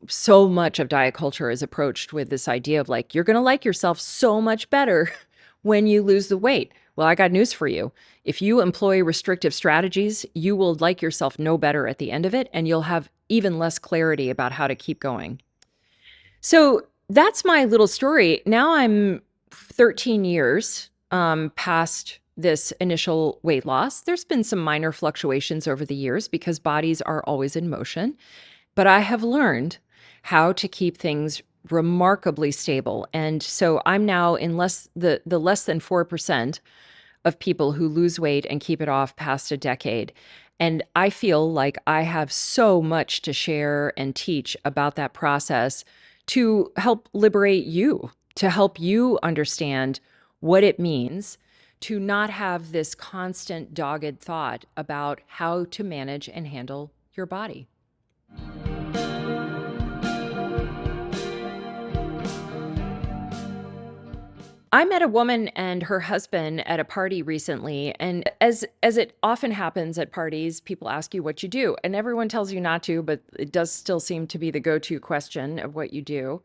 So much of diet culture is approached with this idea of like, you're going to like yourself so much better when you lose the weight. Well, I got news for you. If you employ restrictive strategies, you will like yourself no better at the end of it, and you'll have even less clarity about how to keep going. So that's my little story. Now I'm 13 years past this initial weight loss. There's been some minor fluctuations over the years because bodies are always in motion. But I have learned how to keep things remarkably stable. And so I'm now in the less than 4% of people who lose weight and keep it off past a decade. And I feel like I have so much to share and teach about that process to help liberate you, to help you understand what it means to not have this constant dogged thought about how to manage and handle your body. I met a woman and her husband at a party recently, and as it often happens at parties, people ask you what you do, and everyone tells you not to, but it does still seem to be the go-to question of what you do.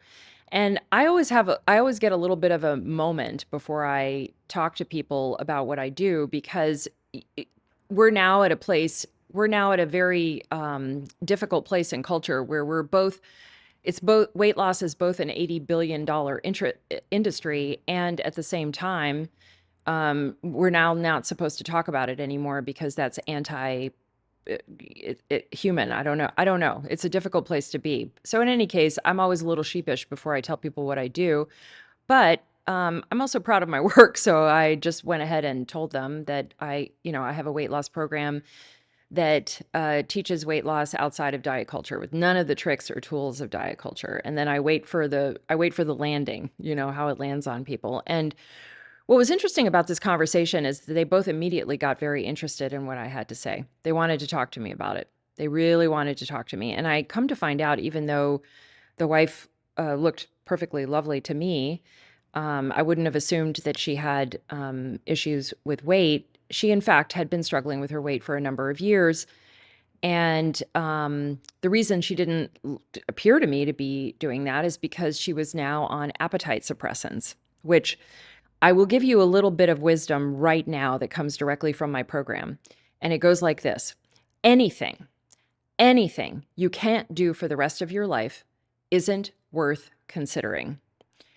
And I always get a little bit of a moment before I talk to people about what I do because i- we're now at a place, we're now at a very difficult place in culture where we're both it's both weight loss is both an $80 billion industry, and at the same time, we're now not supposed to talk about it anymore because that's anti human. I don't know. It's a difficult place to be. So in any case, I'm always a little sheepish before I tell people what I do, but I'm also proud of my work. So I just went ahead and told them that I have a weight loss program that teaches weight loss outside of diet culture with none of the tricks or tools of diet culture. And then I wait for the landing, how it lands on people. And what was interesting about this conversation is that they both immediately got very interested in what I had to say. They wanted to talk to me about it. They really wanted to talk to me. And I come to find out, even though the wife looked perfectly lovely to me, I wouldn't have assumed that she had issues with weight. She, in fact, had been struggling with her weight for a number of years. And the reason she didn't appear to me to be doing that is because she was now on appetite suppressants, which I will give you a little bit of wisdom right now that comes directly from my program. And it goes like this: anything, anything you can't do for the rest of your life isn't worth considering.